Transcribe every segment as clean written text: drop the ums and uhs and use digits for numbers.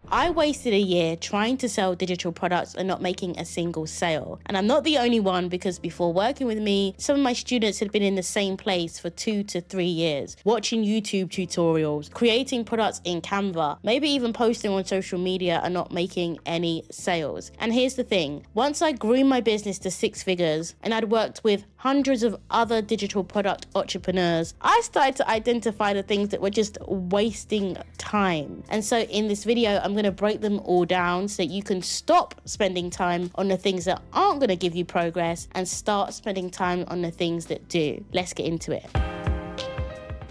I wasted a year trying to sell digital products and not making a single sale. And I'm not the only one, because before working with me, some of my students had been in the same place for 2 to 3 years, watching YouTube tutorials, creating products in Canva, maybe even posting on social media and not making any sales. And here's the thing, once I grew my business to 6 figures and I'd worked with hundreds of other digital product entrepreneurs, I started to identify the things that were just wasting time. And so in this video, I'm going to break them all down so that you can stop spending time on the things that aren't going to give you progress and start spending time on the things that do. Let's get into it.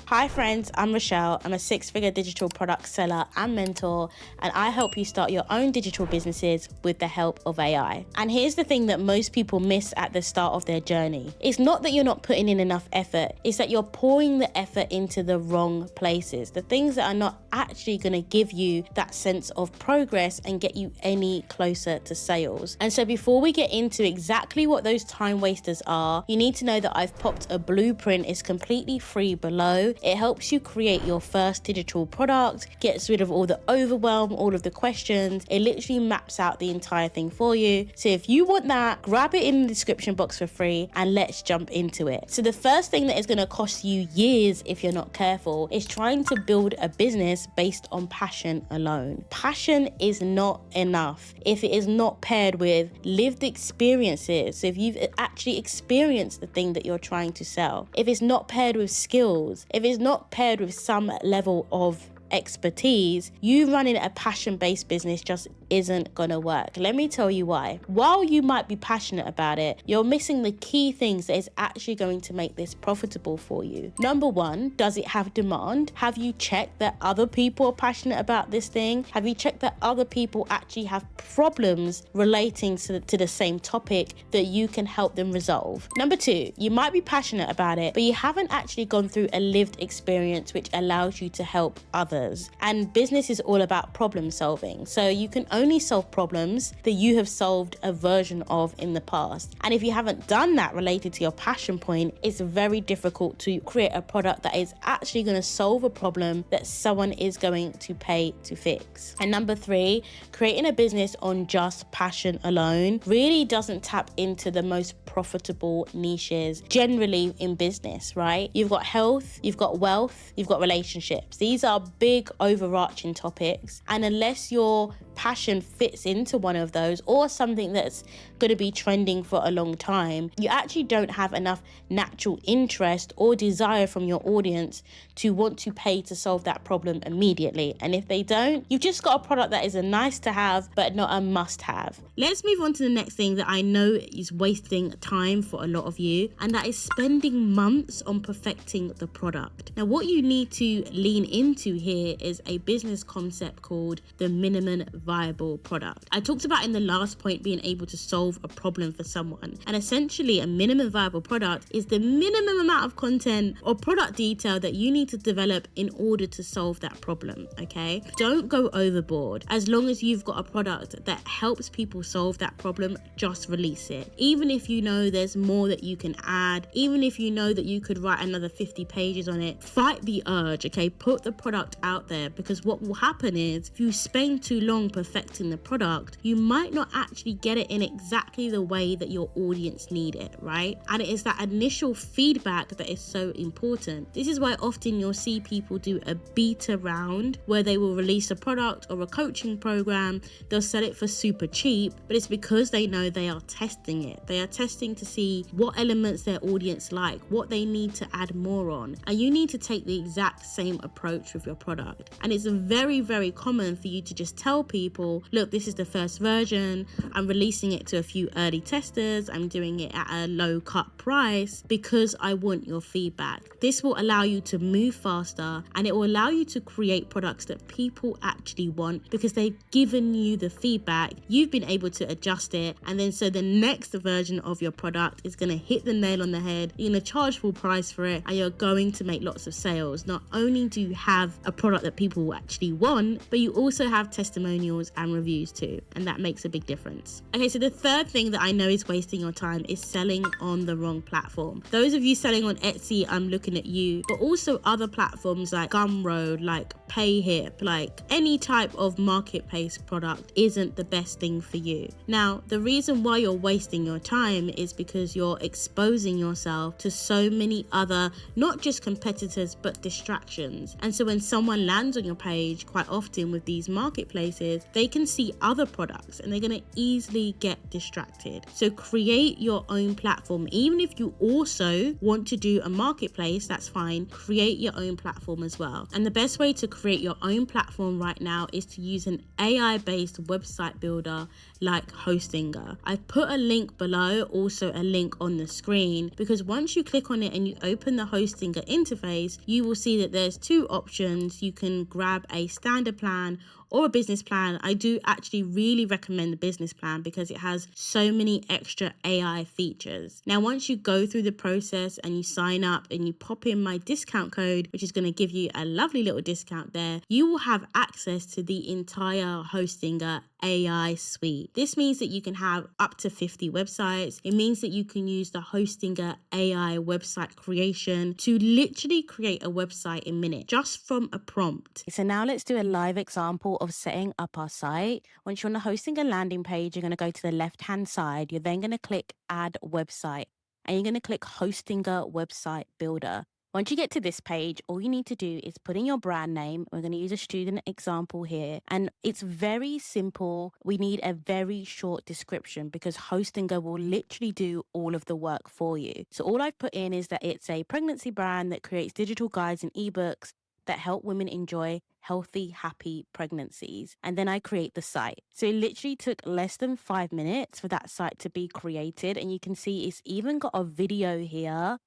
Hi friends, I'm Rochelle. I'm a 6-figure digital product seller and mentor, and I help you start your own digital businesses with the help of AI. And here's the thing that most people miss at the start of their journey. It's not that you're not putting in enough effort, it's that you're pouring the effort into the wrong places, the things that are not actually going to give you that sense of progress and get you any closer to sales. And so before we get into exactly what those time wasters are, you need to know that I've popped a blueprint. It's completely free below. It helps you create your first digital product, gets rid of all the overwhelm, all of the questions. It literally maps out the entire thing for you. So if you want that, grab it in the description box for free and let's jump into it. So the first thing that is going to cost you years if you're not careful is trying to build a business based on passion alone. Passion is not enough if it is not paired with lived experiences. So if you've actually experienced the thing that you're trying to sell, if it's not paired with skills, if it's not paired with some level of expertise, you running a passion-based business just isn't gonna work. Let me tell you why. While you might be passionate about it, you're missing the key things that is actually going to make this profitable for you. Number one, does it have demand? Have you checked that other people are passionate about this thing? Have you checked that other people actually have problems relating to the same topic that you can help them resolve? Number two, you might be passionate about it, but you haven't actually gone through a lived experience which allows you to help others. And business is all about problem solving. So you can only solve problems that you have solved a version of in the past. And if you haven't done that related to your passion point, it's very difficult to create a product that is actually going to solve a problem that someone is going to pay to fix. And number three, creating a business on just passion alone really doesn't tap into the most profitable niches generally in business, right? You've got health, you've got wealth, you've got relationships. These are big overarching topics. And unless your passion fits into one of those or something that's going to be trending for a long time, you actually don't have enough natural interest or desire from your audience to want to pay to solve that problem immediately. And if they don't, you've just got a product that is a nice to have but not a must have. Let's move on to the next thing that I know is wasting time for a lot of you, and that is spending months on perfecting the product. Now what you need to lean into here is a business concept called the minimum viable product. I talked about in the last point being able to solve a problem for someone, and essentially a minimum viable product is the minimum amount of content or product detail that you need to develop in order to solve that problem. Okay, don't go overboard. As long as you've got a product that helps people solve that problem, just release it. Even if you know there's more that you can add, even if you know that you could write another 50 pages on it, fight the urge. Okay, put the product out there, because what will happen is if you spend too long perfecting the product, you might not actually get it in exactly the way that your audience need it, right? And it is that initial feedback that is so important. This is why often you'll see people do a beta round where they will release a product or a coaching program. They'll sell it for super cheap, but it's because they know they are testing it. They are testing to see what elements their audience like, what they need to add more on. And you need to take the exact same approach with your product. And it's very, very common for you to just tell people, look, this is the first version. I'm releasing it to a few early testers. I'm doing it at a low cut price because I want your feedback. This will allow you to move faster, and it will allow you to create products that people actually want because they've given you the feedback. You've been able to adjust it, and then so the next version of your product is going to hit the nail on the head. You're going to charge full price for it, and you're going to make lots of sales. Not only do you have a product that people actually want, but you also have testimonials testimonials and reviews too, and that makes a big difference. Okay, so the third thing that I know is wasting your time is selling on the wrong platform. Those of you selling on Etsy, I'm looking at you, but also other platforms like Gumroad, like Payhip, like any type of marketplace product isn't the best thing for you. Now, the reason why you're wasting your time is because you're exposing yourself to so many other, not just competitors, but distractions. And so when someone lands on your page, quite often with these marketplaces, they can see other products and they're going to easily get distracted. So create your own platform. Even if you also want to do a marketplace, that's fine. Create your own platform as well. And the best way to create your own platform right now is to use an AI-based website builder like Hostinger. I've put a link below, also a link on the screen, because once you click on it and you open the Hostinger interface, you will see that there's two options. You can grab a standard plan or a business plan. I do actually really recommend the business plan because it has so many extra AI features. Now, once you go through the process and you sign up and you pop in my discount code, which is going to give you a lovely little discount there, you will have access to the entire Hostinger AI suite. This means that you can have up to 50 websites. It means that you can use the Hostinger AI website creation to literally create a website in minutes just from a prompt. So now let's do a live example of setting up our site. Once you're on the Hostinger landing page, you're going to go to the left-hand side. You're then going to click Add Website, and you're going to click Hostinger Website Builder. Once you get to this page, all you need to do is put in your brand name. We're going to use a student example here, and it's very simple. We need a very short description because Hostinger will literally do all of the work for you. So all I've put in is that it's a pregnancy brand that creates digital guides and ebooks that help women enjoy healthy, happy pregnancies. And then I create the site. So it literally took less than 5 minutes for that site to be created. And you can see it's even got a video here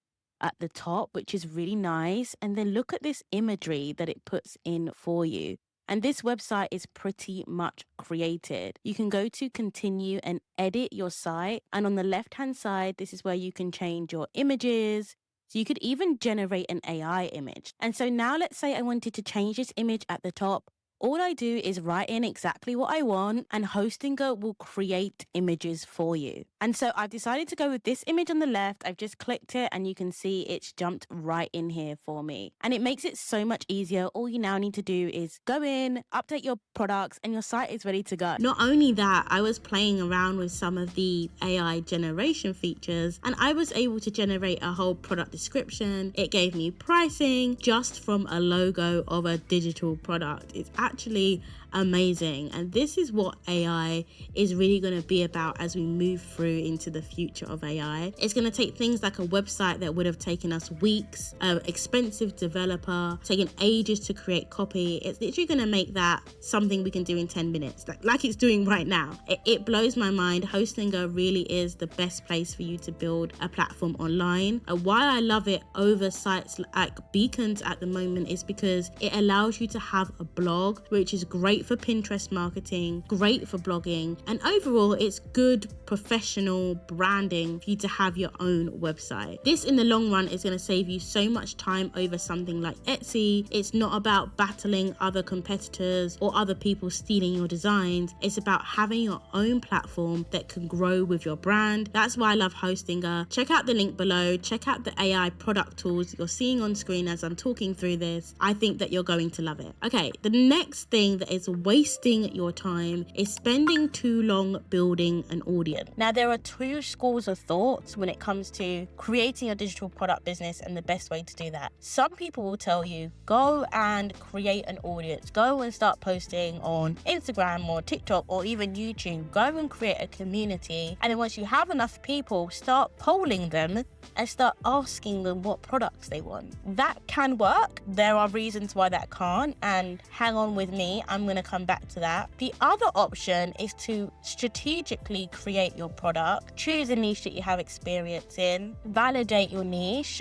at the top, which is really nice. And then look at this imagery that it puts in for you. And this website is pretty much created. You can go to continue and edit your site. And on the left-hand side, this is where you can change your images. So you could even generate an AI image. And so now let's say I wanted to change this image at the top. All I do is write in exactly what I want and Hostinger will create images for you. And so I've decided to go with this image on the left. I've just clicked it and you can see it's jumped right in here for me. And it makes it so much easier. All you now need to do is go in, update your products, and your site is ready to go. Not only that, I was playing around with some of the AI generation features and I was able to generate a whole product description. It gave me pricing just from a logo of a digital product. It's actually amazing, and this is what AI is really going to be about as we move through into the future of AI. It's going to take things like a website that would have taken us weeks, expensive developer, taken ages to create copy. It's literally going to make that something we can do in 10 minutes, like it's doing right now. It blows my mind. Hostinger really is the best place for you to build a platform online. Why I love it over sites like Beacons at the moment is because it allows you to have a blog, which is great for Pinterest marketing, great for blogging, and overall it's good professional branding for you to have your own website. This in the long run is going to save you so much time over something like Etsy. It's not about battling other competitors or other people stealing your designs. It's about having your own platform that can grow with your brand. That's why I love Hostinger. Check out the link below. Check out the AI product tools you're seeing on screen as I'm talking through this. I think that you're going to love it. Okay, the next thing that is wasting your time is spending too long building an audience. Now, there are two schools of thoughts when it comes to creating a digital product business and the best way to do that. Some people will tell you, go and create an audience. Go and start posting on Instagram or TikTok or even YouTube. Go and create a community. And then once you have enough people, start polling them and start asking them what products they want. That can work. There are reasons why that can't. And hang on with me, I'm going to come back to that. The other option is to strategically create your product, choose a niche that you have experience in, validate your niche.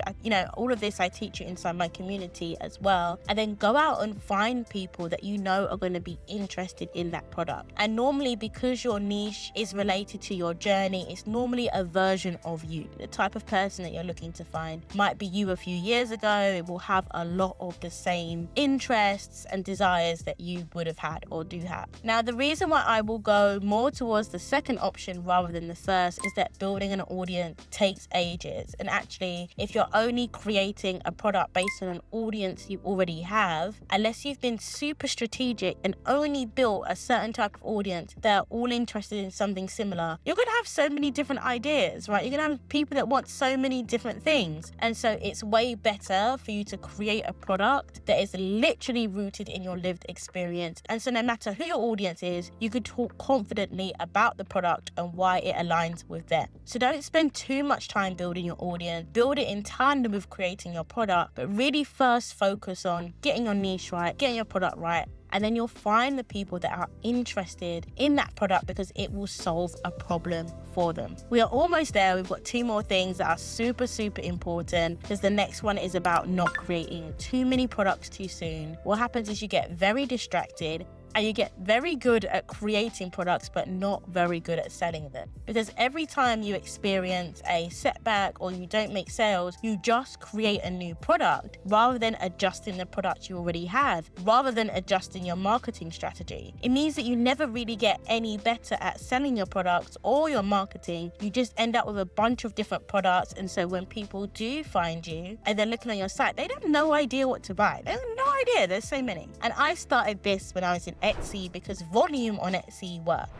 All of this I teach you inside my community as well. And then go out and find people that you know are going to be interested in that product. And normally, because your niche is related to your journey, it's normally a version of you. The type of person that you're looking to find might be you a few years ago. It will have a lot of the same interests and desires that you would have had or do have. Now, the reason why I will go more towards the second option rather than the first is that building an audience takes ages. And actually, if you're only creating a product based on an audience you already have, unless you've been super strategic and only built a certain type of audience that are all interested in something similar, you're going to have so many different ideas, right? You're going to have people that want so many different things. And so it's way better for you to create a product that is literally rooted in your lived experience. And so no matter who your audience is, you could talk confidently about the product and why it aligns with them. So don't spend too much time building your audience. Build it in tandem with creating your product, but really first focus on getting your niche right, getting your product right, and then you'll find the people that are interested in that product because it will solve a problem for them. We are almost there. We've got 2 more things that are super, super important, because the next one is about not creating too many products too soon. What happens is you get very distracted and you get very good at creating products but not very good at selling them, because every time you experience a setback or you don't make sales, you just create a new product rather than adjusting the product you already have, rather than adjusting your marketing strategy. It means that you never really get any better at selling your products or your marketing. You just end up with a bunch of different products, and so when people do find you and they're looking on your site, they have no idea what to buy. They have no idea, there's so many. And I started this when I was in Etsy because volume on Etsy worked,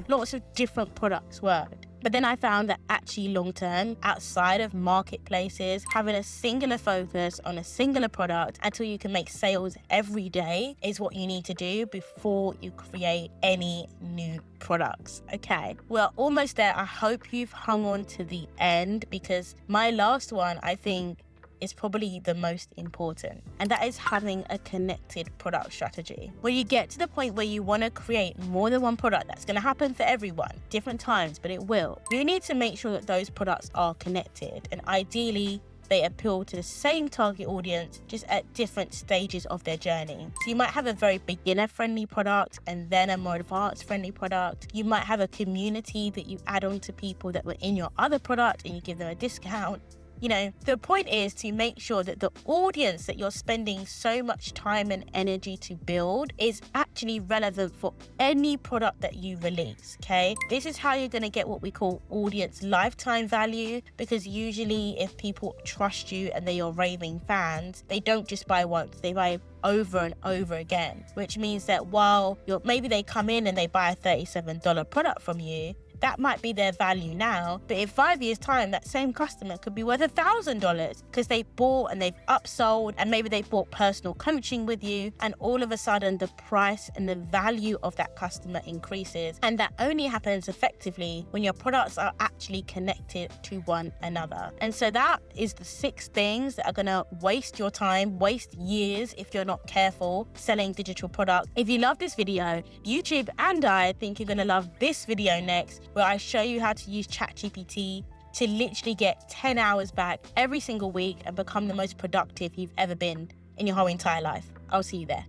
lots of different products worked. But then I found that actually long term, outside of marketplaces, having a singular focus on a singular product until you can make sales every day is what you need to do before you create any new products. Okay, we're almost there. I hope you've hung on to the end, because my last one, I think, is probably the most important, and that is having a connected product strategy. When you get to the point where you want to create more than one product, that's going to happen for everyone, different times, but it will. You need to make sure that those products are connected, and ideally they appeal to the same target audience, just at different stages of their journey. So you might have a very beginner-friendly product and then a more advanced-friendly product. You might have a community that you add on to people that were in your other product and you give them a discount. The point is to make sure that the audience that you're spending so much time and energy to build is actually relevant for any product that you release, okay? This is how you're going to get what we call audience lifetime value, because usually if people trust you and they're your raving fans, they don't just buy once, they buy over and over again, which means that while maybe they come in and they buy a $37 product from you, that might be their value now, but in 5 years' time, that same customer could be worth $1,000 because they bought and they've upsold, and maybe they bought personal coaching with you, and all of a sudden the price and the value of that customer increases. And that only happens effectively when your products are actually connected to one another. And so that is the 6 things that are going to waste your time, waste years if you're not careful selling digital products. If you love this video, YouTube and I think you're going to love this video next, where I show you how to use ChatGPT to literally get 10 hours back every single week and become the most productive you've ever been in your whole entire life. I'll see you there.